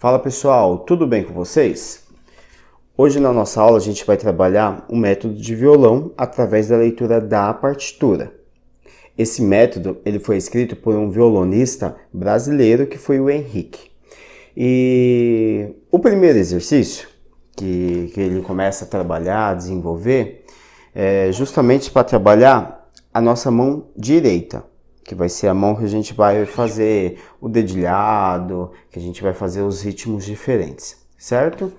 Fala pessoal, tudo bem com vocês? Hoje na nossa aula a gente vai trabalhar o método de violão através da leitura da partitura. Esse método ele foi escrito por um violonista brasileiro que foi o Henrique. E o primeiro exercício que ele começa a trabalhar, a desenvolver, é justamente para trabalhar a nossa mão direita, que vai ser a mão que a gente vai fazer o dedilhado, que a gente vai fazer os ritmos diferentes, certo?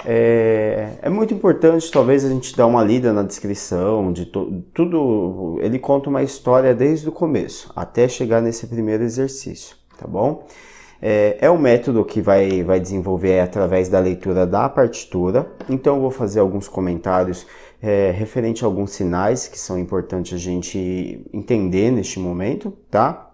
É muito importante, talvez, a gente dar uma lida na descrição de tudo. Ele conta uma história desde o começo, até chegar nesse primeiro exercício, tá bom? É um método que vai desenvolver através da leitura da partitura, então eu vou fazer alguns comentários referente a alguns sinais que são importantes a gente entender neste momento, tá?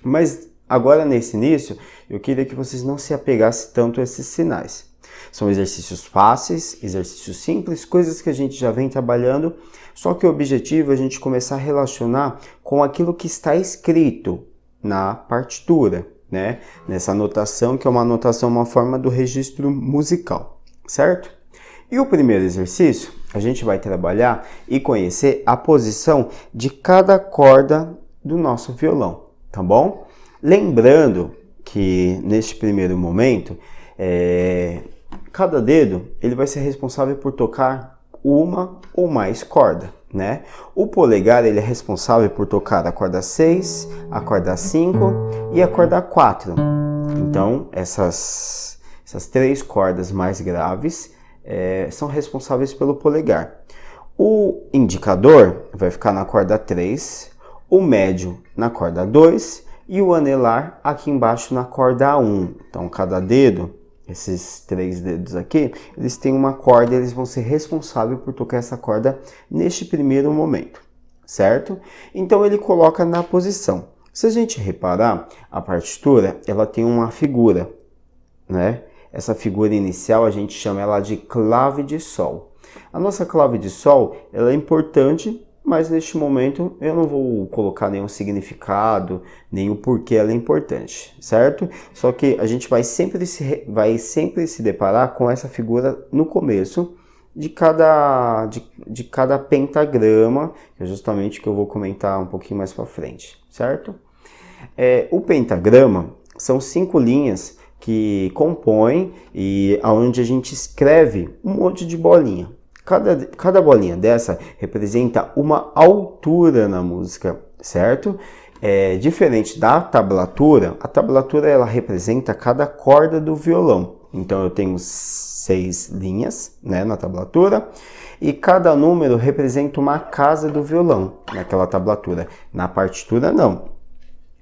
Mas agora nesse início, eu queria que vocês não se apegassem tanto a esses sinais. São exercícios fáceis, exercícios simples, coisas que a gente já vem trabalhando, só que o objetivo é a gente começar a relacionar com aquilo que está escrito na partitura, né? Nessa anotação, que é uma anotação, uma forma do registro musical, certo? E o primeiro exercício, a gente vai trabalhar e conhecer a posição de cada corda do nosso violão, tá bom? Lembrando que neste primeiro momento, cada dedo ele vai ser responsável por tocar uma ou mais cordas, né? O polegar ele é responsável por tocar a corda 6, a corda 5 e a corda 4. Então, essas três cordas mais graves são responsáveis pelo polegar. O indicador vai ficar na corda 3, o médio na corda 2 e o anelar aqui embaixo na corda 1. Então, cada dedo, esses três dedos aqui, eles têm uma corda, eles vão ser responsáveis por tocar essa corda neste primeiro momento, certo? Então ele coloca na posição. Se a gente reparar, a partitura, ela tem uma figura, né? Essa figura inicial a gente chama ela de clave de sol. A nossa clave de sol, ela é importante, mas neste momento eu não vou colocar nenhum significado, nem o porquê ela é importante, certo? Só que a gente vai sempre se deparar com essa figura no começo de cada pentagrama, que é justamente o que eu vou comentar um pouquinho mais para frente, certo? O pentagrama são 5 linhas que compõem e onde a gente escreve um monte de bolinha. Cada bolinha dessa representa uma altura na música, certo? Diferente da tablatura, a tablatura ela representa cada corda do violão. Então eu tenho 6 linhas, né, na tablatura e cada número representa uma casa do violão naquela tablatura. Na partitura não.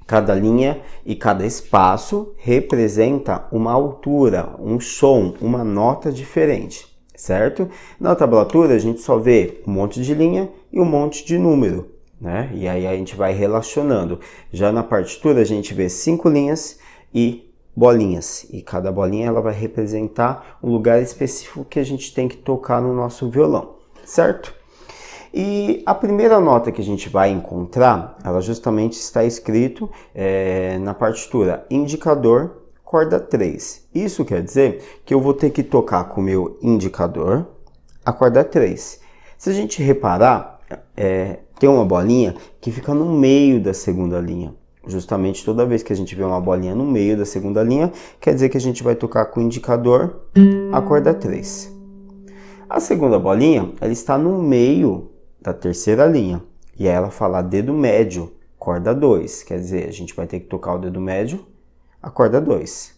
Cada linha e cada espaço representa uma altura, um som, uma nota diferente. Certo? Na tablatura a gente só vê um monte de linha e um monte de número, né? E aí a gente vai relacionando. Já na partitura a gente vê 5 linhas e bolinhas. E cada bolinha ela vai representar um lugar específico que a gente tem que tocar no nosso violão, certo? E a primeira nota que a gente vai encontrar, ela justamente está escrito na partitura, indicador, corda 3. Isso quer dizer que eu vou ter que tocar com o meu indicador a corda 3. Se a gente reparar, tem uma bolinha que fica no meio da segunda linha. Justamente toda vez que a gente vê uma bolinha no meio da segunda linha, quer dizer que a gente vai tocar com o indicador a corda 3. A segunda bolinha, ela está no meio da terceira linha. E aí ela fala dedo médio, corda 2. Quer dizer, a gente vai ter que tocar o dedo médio a corda 2.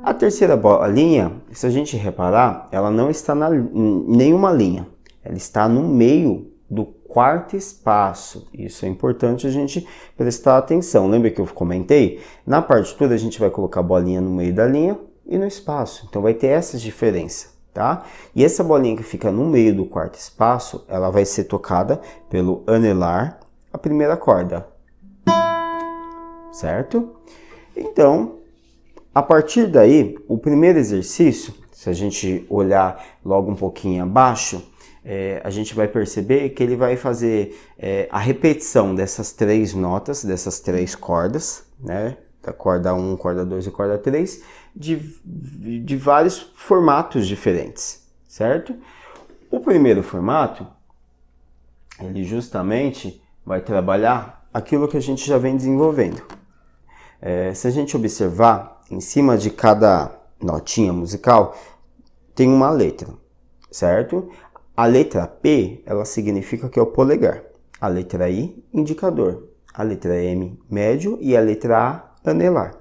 A terceira bolinha, se a gente reparar, ela não está em nenhuma linha. Ela está no meio do quarto espaço. Isso é importante a gente prestar atenção. Lembra que eu comentei? Na partitura a gente vai colocar a bolinha no meio da linha e no espaço. Então vai ter essa diferença, tá? E essa bolinha que fica no meio do quarto espaço, ela vai ser tocada pelo anelar, a primeira corda. Certo? Então, a partir daí, o primeiro exercício, se a gente olhar logo um pouquinho abaixo, a gente vai perceber que ele vai fazer a repetição dessas 3 notas, dessas 3 cordas, né? da corda 1, corda 2 e corda 3, de vários formatos diferentes, certo? O primeiro formato, ele justamente vai trabalhar aquilo que a gente já vem desenvolvendo. Se a gente observar, em cima de cada notinha musical, tem uma letra, certo? A letra P, ela significa que é o polegar. A letra I, indicador. A letra M, médio. E a letra A, anelar.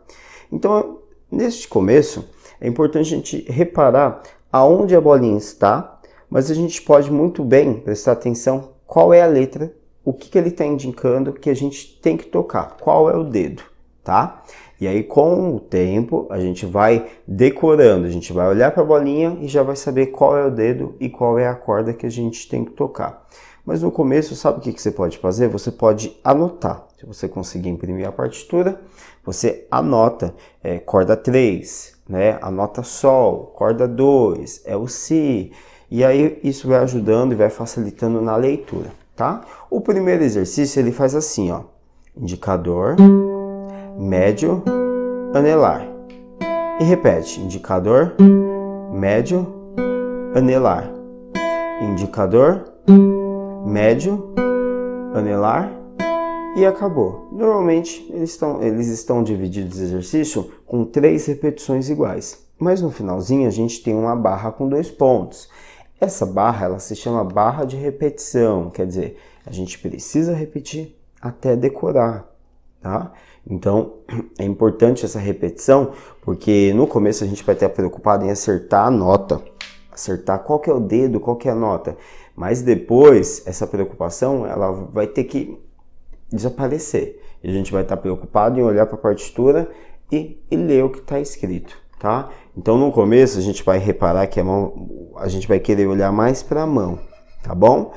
Então, neste começo, é importante a gente reparar aonde a bolinha está, mas a gente pode muito bem prestar atenção qual é a letra, o que ele está indicando que a gente tem que tocar, qual é o dedo, tá? E aí, com o tempo, a gente vai decorando, a gente vai olhar para a bolinha e já vai saber qual é o dedo e qual é a corda que a gente tem que tocar. Mas no começo, sabe o que você pode fazer? Você pode anotar. Se você conseguir imprimir a partitura, você anota corda 3, né? Anota Sol, corda 2, é o Si. E aí, isso vai ajudando e vai facilitando na leitura, tá? O primeiro exercício, ele faz assim, ó. Indicador, médio, anelar. E repete, indicador, médio, anelar. Indicador, médio, anelar e acabou. Normalmente eles estão divididos o exercício com 3 repetições iguais. Mas no finalzinho a gente tem uma barra com 2 pontos. Essa barra ela se chama barra de repetição, quer dizer, a gente precisa repetir até decorar, tá? Então, é importante essa repetição, porque no começo a gente vai estar preocupado em acertar a nota, acertar qual que é o dedo, qual que é a nota. Mas depois, essa preocupação, ela vai ter que desaparecer. E a gente vai estar preocupado em olhar para a partitura e ler o que está escrito, tá? Então, no começo, a gente vai reparar que a gente vai querer olhar mais para a mão, tá bom?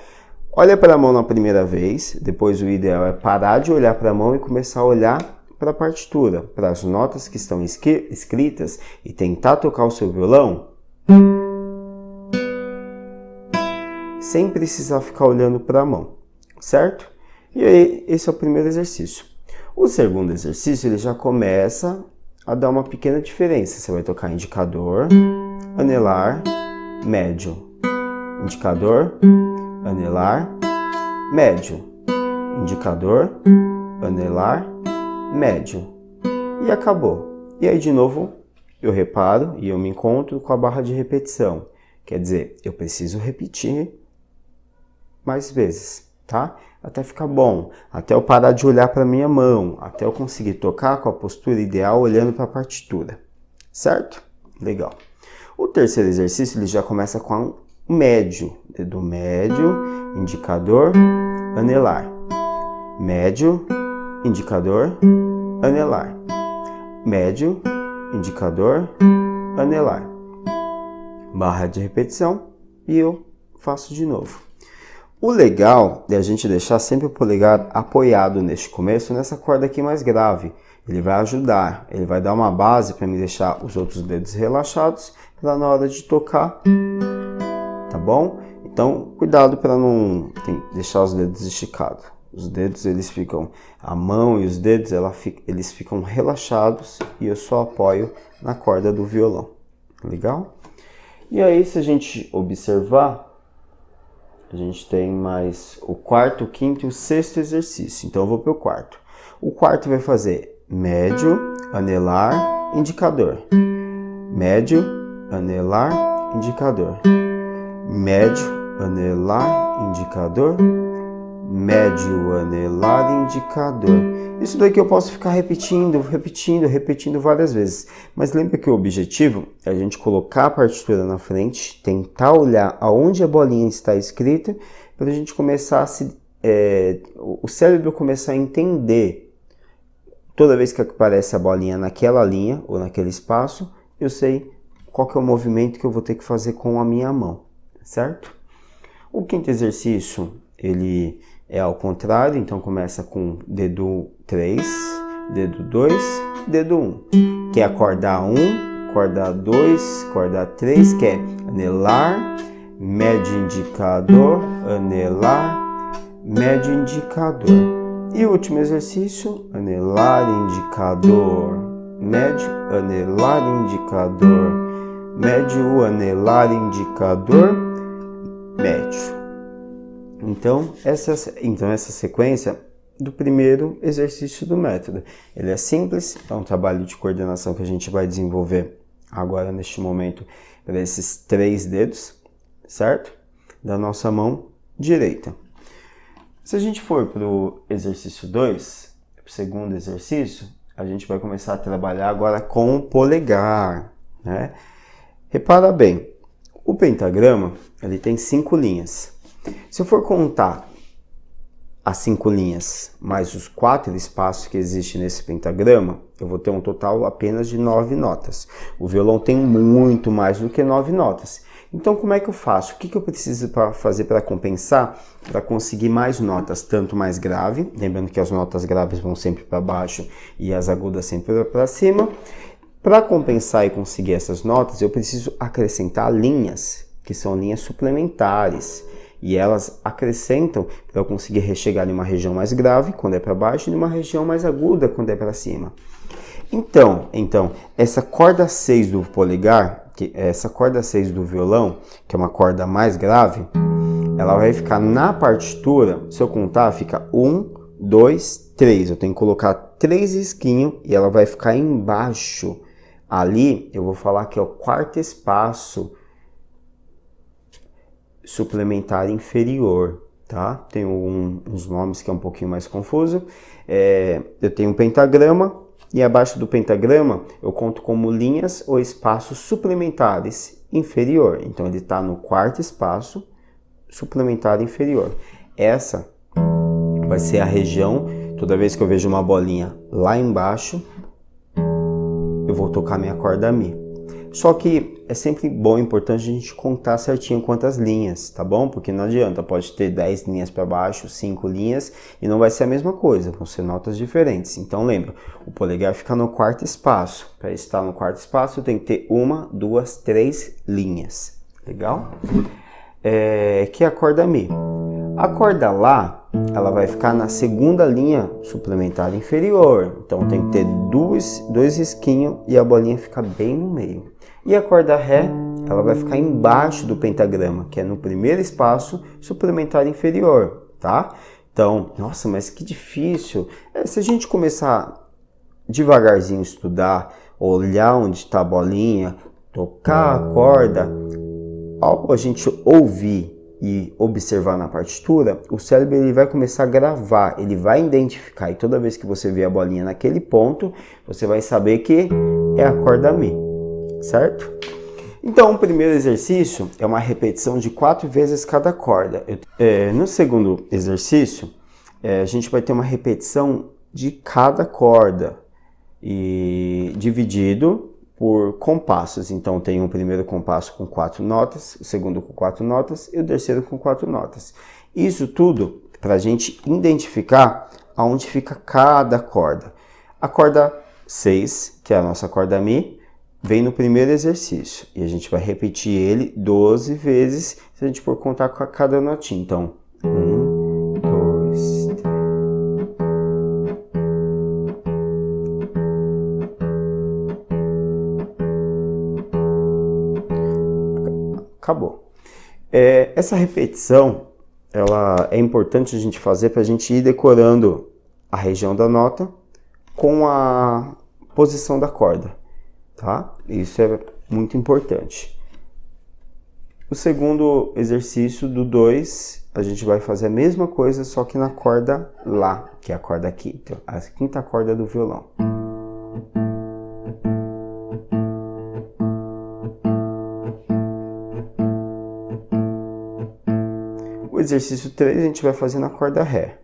Olha para a mão na primeira vez, depois o ideal é parar de olhar para a mão e começar a olhar para a partitura, para as notas que estão escritas e tentar tocar o seu violão sem precisar ficar olhando para a mão, certo? E aí, esse é o primeiro exercício. O segundo exercício, ele já começa a dar uma pequena diferença. Você vai tocar indicador, anelar, médio. Indicador, anelar, médio. Indicador, anelar, médio. E acabou. E aí, de novo, eu reparo e eu me encontro com a barra de repetição. Quer dizer, eu preciso repetir mais vezes, tá? Até ficar bom, até eu parar de olhar para minha mão, até eu conseguir tocar com a postura ideal olhando para a partitura, certo? Legal. O terceiro exercício ele já começa com o médio, dedo médio, indicador, anelar, médio, indicador, anelar, médio, indicador, anelar, barra de repetição e eu faço de novo. O legal é a gente deixar sempre o polegar apoiado neste começo, nessa corda aqui mais grave. Ele vai ajudar, ele vai dar uma base para me deixar os outros dedos relaxados para na hora de tocar, tá bom? Então, cuidado para não deixar os dedos esticados. Os dedos, eles ficam, a mão e os dedos, eles ficam relaxados e eu só apoio na corda do violão. Legal? E aí, se a gente observar, a gente tem mais o quarto, o quinto e o sexto exercício. Então eu vou para o quarto. O quarto vai fazer médio, anelar, indicador. Médio, anelar, indicador. Médio, anelar, indicador. Médio, anelar, indicador. Isso daqui eu posso ficar repetindo várias vezes. Mas lembra que o objetivo é a gente colocar a partitura na frente, tentar olhar aonde a bolinha está escrita, para a gente começar o cérebro começar a entender. Toda vez que aparece a bolinha naquela linha ou naquele espaço, eu sei qual que é o movimento que eu vou ter que fazer com a minha mão, certo? O quinto exercício, ele é ao contrário, então começa com dedo 3, dedo 2, dedo 1, que é a corda 1, corda 2, corda 3, que é anelar, médio indicador, anelar, médio indicador. E o último exercício, anelar indicador médio, anelar indicador médio, anelar indicador médio. Então, essa sequência do primeiro exercício do método. Ele é simples, é um trabalho de coordenação que a gente vai desenvolver agora neste momento para esses 3 dedos, certo? Da nossa mão direita. Se a gente for para o exercício 2, o segundo exercício, a gente vai começar a trabalhar agora com o polegar, né? Repara bem, o pentagrama ele tem 5 linhas. Se eu for contar as 5 linhas mais os 4 espaços que existem nesse pentagrama, eu vou ter um total apenas de 9 notas. O violão tem muito mais do que 9 notas. Então, como é que eu faço? O que eu preciso fazer para compensar, para conseguir mais notas, tanto mais grave, lembrando que as notas graves vão sempre para baixo e as agudas sempre para cima. Para compensar e conseguir essas notas, eu preciso acrescentar linhas, que são linhas suplementares. E elas acrescentam para eu conseguir chegar em uma região mais grave, quando é para baixo, e em uma região mais aguda, quando é para cima. Então, essa corda 6 do polegar, essa corda 6 do violão, que é uma corda mais grave, ela vai ficar na partitura, se eu contar, fica 1, 2, 3. Eu tenho que colocar 3 risquinhos e ela vai ficar embaixo. Ali, eu vou falar que é o 4º espaço suplementar inferior, tá? Tem uns nomes que é um pouquinho mais confuso. Eu tenho um pentagrama e abaixo do pentagrama eu conto como linhas ou espaços suplementares inferior. Então ele está no 4º espaço suplementar inferior. Essa vai ser a região, toda vez que eu vejo uma bolinha lá embaixo, eu vou tocar minha corda Mi. Só que é sempre bom e importante a gente contar certinho quantas linhas, tá bom? Porque não adianta, pode ter 10 linhas para baixo, 5 linhas e não vai ser a mesma coisa, vão ser notas diferentes. Então lembra, o polegar fica no 4º espaço. Para estar no 4º espaço, eu tenho que ter 1, 2, 3 linhas. Legal? Que é a corda Mi. A corda Lá, ela vai ficar na 2ª linha suplementar inferior. Então tem que ter dois risquinhos e a bolinha fica bem no meio. E a corda Ré, ela vai ficar embaixo do pentagrama, que é no 1º espaço suplementar inferior, tá? Então, nossa, mas que difícil. Se a gente começar devagarzinho a estudar, olhar onde está a bolinha, tocar a corda, ao a gente ouvir e observar na partitura, o cérebro ele vai começar a gravar, ele vai identificar, e toda vez que você vê a bolinha naquele ponto, você vai saber que é a corda Mi, certo? Então, o primeiro exercício é uma repetição de 4 vezes cada corda. No segundo exercício, a gente vai ter uma repetição de cada corda, e dividido por compassos. Então tem o primeiro compasso com 4 notas, o segundo com 4 notas e o terceiro com 4 notas. Isso tudo para a gente identificar aonde fica cada corda. A corda 6, que é a nossa corda Mi, vem no primeiro exercício e a gente vai repetir ele 12 vezes se a gente for contar com cada notinha. Então, 1, 2, 3. Acabou. Essa repetição, ela é importante a gente fazer para a gente ir decorando a região da nota com a posição da corda, tá? Isso é muito importante. O segundo exercício do 2, a gente vai fazer a mesma coisa, só que na corda Lá, que é a corda quinta, a 5ª corda do violão. O exercício 3 a gente vai fazer na corda Ré.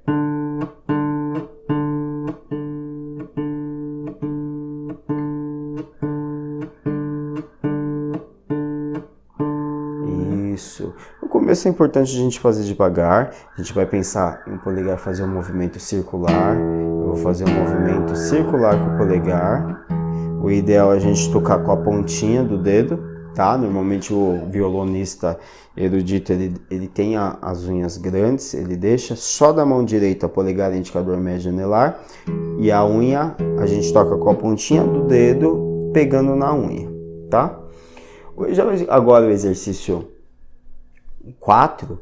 Isso. No começo é importante a gente fazer devagar. A gente vai pensar em polegar fazer um movimento circular. Eu vou fazer um movimento circular com o polegar. O ideal é a gente tocar com a pontinha do dedo, tá? Normalmente o violonista erudito, ele tem as unhas grandes, ele deixa só da mão direita polegar, indicador, médio e anelar, e a unha a gente toca com a pontinha do dedo pegando na unha, tá? Agora o exercício 4,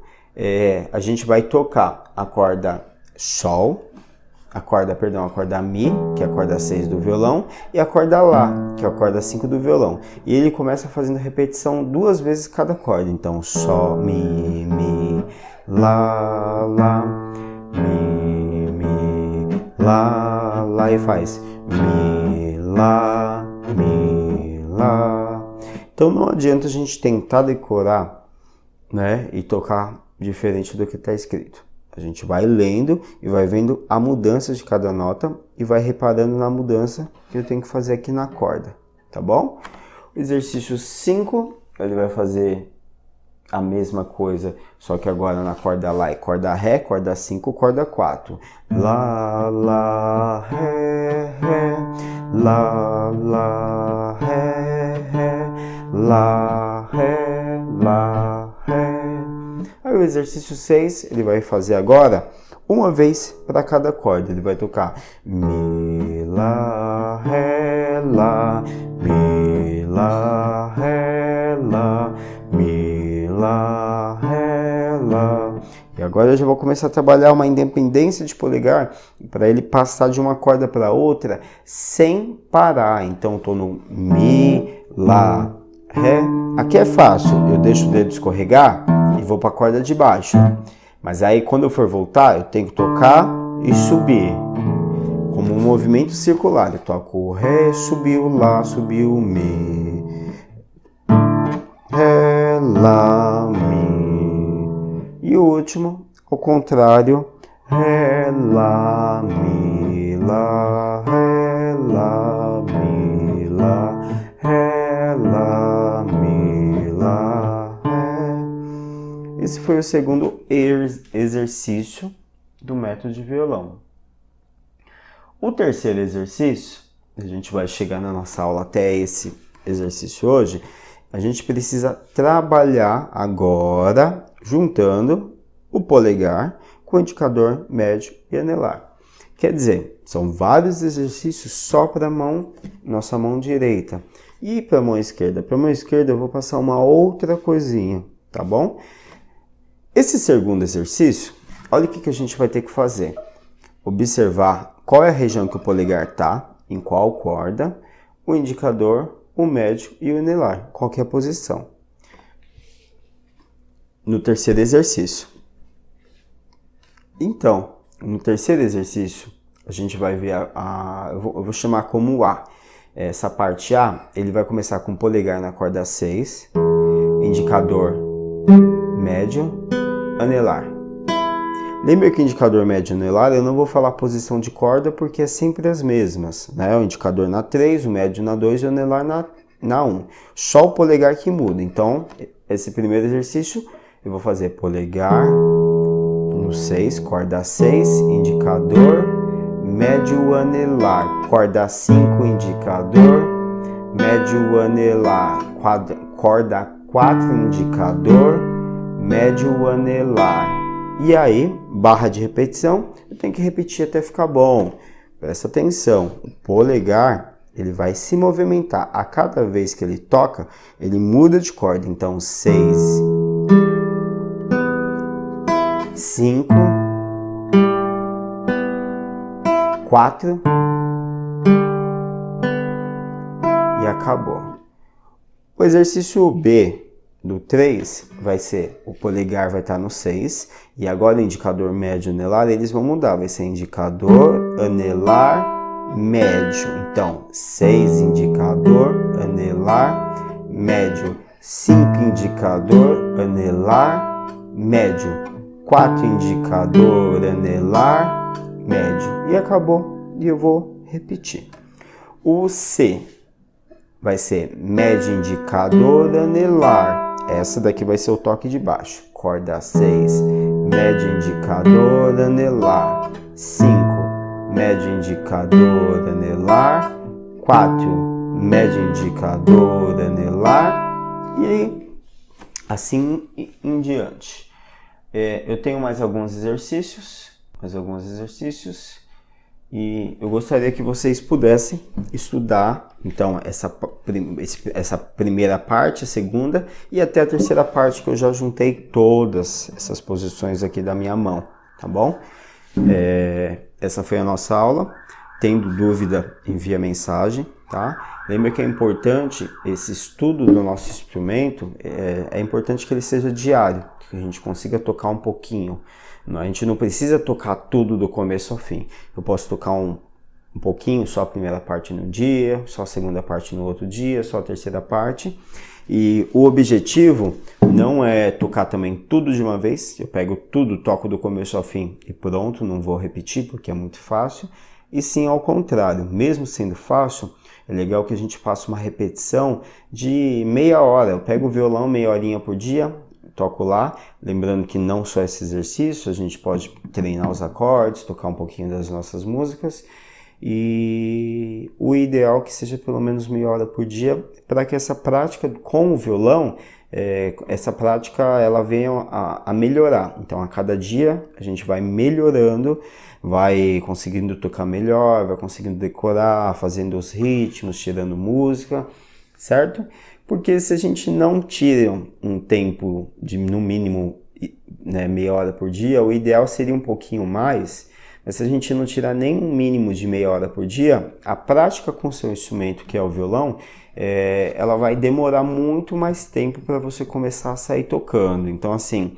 a gente vai tocar a corda Sol, a corda Mi, que é a corda 6 do violão, e a corda Lá, que é a corda 5 do violão. E ele começa fazendo repetição 2 vezes cada corda. Então, Sol, Mi, Lá, Lá, Mi, Lá, e faz Mi, Lá, Lá. Então, não adianta a gente tentar decorar, né, e tocar diferente do que está escrito. A gente vai lendo e vai vendo a mudança de cada nota e vai reparando na mudança que eu tenho que fazer aqui na corda, tá bom? O exercício 5, ele vai fazer a mesma coisa, só que agora na corda Lá e corda Ré, corda 5, corda 4. Lá, Lá, Ré, Ré, Lá, Lá, Ré, Ré, Lá, Ré, Lá, Ré. Aí o exercício 6, ele vai fazer agora uma vez para cada corda. Ele vai tocar Mi, Lá, Ré, Lá, Mi, Lá, Ré, Lá, Mi, Lá, Ré, Lá. E agora eu já vou começar a trabalhar uma independência de polegar para ele passar de uma corda para outra sem parar. Então eu estou no Mi, Lá, Ré. Aqui é fácil, eu deixo o dedo escorregar e vou para a corda de baixo. Mas aí quando eu for voltar, eu tenho que tocar e subir. Como um movimento circular. Eu toco Ré, subiu, Lá, subiu, Mi. Ré, Lá, Mi. E o último, ao contrário. Ré, Lá, Mi, Lá, Ré, Lá, Mi, Lá, Ré, Lá, Mi, Lá, Ré. Esse foi o segundo exercício do método de violão. O terceiro exercício, a gente vai chegar na nossa aula até esse exercício hoje, a gente precisa trabalhar agora juntando o polegar com o indicador, médio e anelar. Quer dizer, são vários exercícios só para a nossa mão direita. E para a mão esquerda? Para a mão esquerda eu vou passar uma outra coisinha, tá bom? Esse segundo exercício, olha o que a gente vai ter que fazer. Observar qual é a região que o polegar está, em qual corda, o indicador, o médio e o anelar, qual que é a posição. No terceiro exercício. Então, no terceiro exercício, a gente vai ver eu vou chamar como A. Essa parte A, ele vai começar com o polegar na corda 6, indicador, médio, anelar. Lembra que o indicador, médio e anelar, eu não vou falar posição de corda porque é sempre as mesmas, né? O indicador na 3, o médio na 2 e o anelar na 1. Só o polegar que muda. Então, esse primeiro exercício, eu vou fazer polegar no 6, corda 6, indicador, médio, anelar. Corda 5, indicador, médio, anelar. Corda 4, indicador, médio, anelar. E aí, barra de repetição, eu tenho que repetir até ficar bom. Presta atenção, o polegar, ele vai se movimentar. A cada vez que ele toca, ele muda de corda. Então, 6, 5, 4 e acabou. O exercício B do 3 vai ser, o polegar vai estar no 6, e agora o indicador, médio e anelar, eles vão mudar, vai ser indicador, anelar, médio. Então, 6 indicador, anelar, médio, 5 indicador, anelar, médio, 4 indicador, anelar, médio. E acabou, e eu vou repetir. O C vai ser médio, indicador, anelar. Essa daqui vai ser o toque de baixo. Corda 6, médio, indicador, anelar. 5, médio, indicador, anelar. 4, médio, indicador, anelar. e assim em diante. Eu tenho mais alguns exercícios, e eu gostaria que vocês pudessem estudar, então, essa primeira parte, a segunda e até a terceira parte, que eu já juntei todas essas posições aqui da minha mão, tá bom? Essa foi a nossa aula. Tendo dúvida, envia mensagem, tá? Lembra que é importante esse estudo do nosso instrumento, é importante que ele seja diário, que a gente consiga tocar um pouquinho. A gente não precisa tocar tudo do começo ao fim. Eu posso tocar um pouquinho, só a primeira parte no dia, só a segunda parte no outro dia, só a terceira parte. E o objetivo não é tocar também tudo de uma vez. Eu pego tudo, toco do começo ao fim e pronto, não vou repetir porque é muito fácil. E sim, ao contrário, mesmo sendo fácil, é legal que a gente faça uma repetição de meia hora. Eu pego o violão meia horinha por dia, toco lá, lembrando que não só esse exercício, a gente pode treinar os acordes, tocar um pouquinho das nossas músicas, e o ideal é que seja pelo menos meia hora por dia, para que essa prática com o violão, essa prática ela venha a melhorar. Então a cada dia a gente vai melhorando, vai conseguindo tocar melhor, vai conseguindo decorar, fazendo os ritmos, tirando música, certo? Porque se a gente não tira um tempo de no mínimo, né, meia hora por dia, o ideal seria um pouquinho mais, mas se a gente não tirar nem um mínimo de meia hora por dia, a prática com o seu instrumento, que é o violão, ela vai demorar muito mais tempo para você começar a sair tocando. Então assim,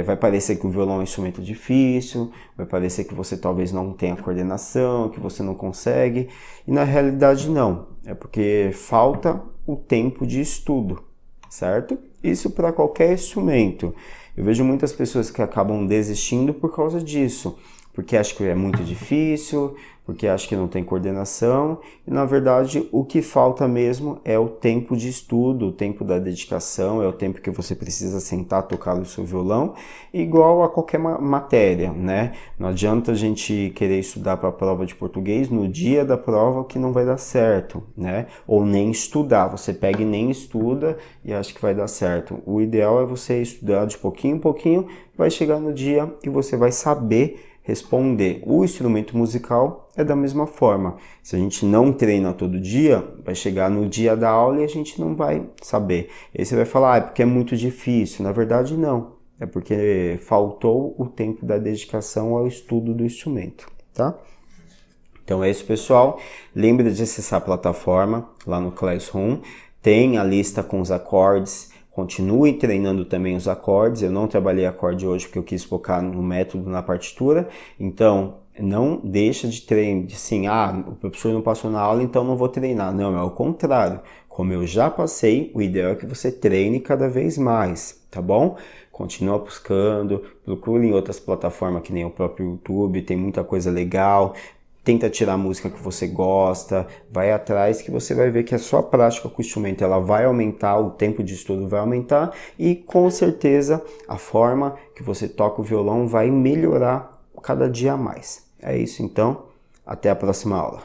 vai parecer que o violão é um instrumento difícil, vai parecer que você talvez não tenha coordenação, que você não consegue, e na realidade não, é porque falta o tempo de estudo, certo? Isso para qualquer instrumento. Eu vejo muitas pessoas que acabam desistindo por causa disso, porque acham que é muito difícil, porque acham que não tem coordenação, e na verdade o que falta mesmo é o tempo de estudo, o tempo da dedicação, é o tempo que você precisa sentar, tocar o seu violão, igual a qualquer matéria, né? Não adianta a gente querer estudar para a prova de português no dia da prova, que não vai dar certo, né? Ou nem estudar, você pega e nem estuda e acha que vai dar certo. O ideal é você estudar de pouquinho em pouquinho, vai chegar no dia e você vai saber responder. O instrumento musical é da mesma forma. Se a gente não treina todo dia, vai chegar no dia da aula e a gente não vai saber. Aí você vai falar, é porque é muito difícil. Na verdade, não. É porque faltou o tempo da dedicação ao estudo do instrumento, tá? Então é isso, pessoal. Lembre de acessar a plataforma lá no Classroom. Tem a lista com os acordes. Continue treinando também os acordes. Eu não trabalhei acorde hoje porque eu quis focar no método, na partitura. Então, não deixa de treinar, assim, o professor não passou na aula, então não vou treinar. Não, é o contrário. Como eu já passei, o ideal é que você treine cada vez mais, tá bom? Continua buscando, procure em outras plataformas que nem o próprio YouTube, tem muita coisa legal. Tenta tirar a música que você gosta, vai atrás que você vai ver que a sua prática com o instrumento ela vai aumentar, o tempo de estudo vai aumentar e com certeza a forma que você toca o violão vai melhorar cada dia mais. É isso então, até a próxima aula.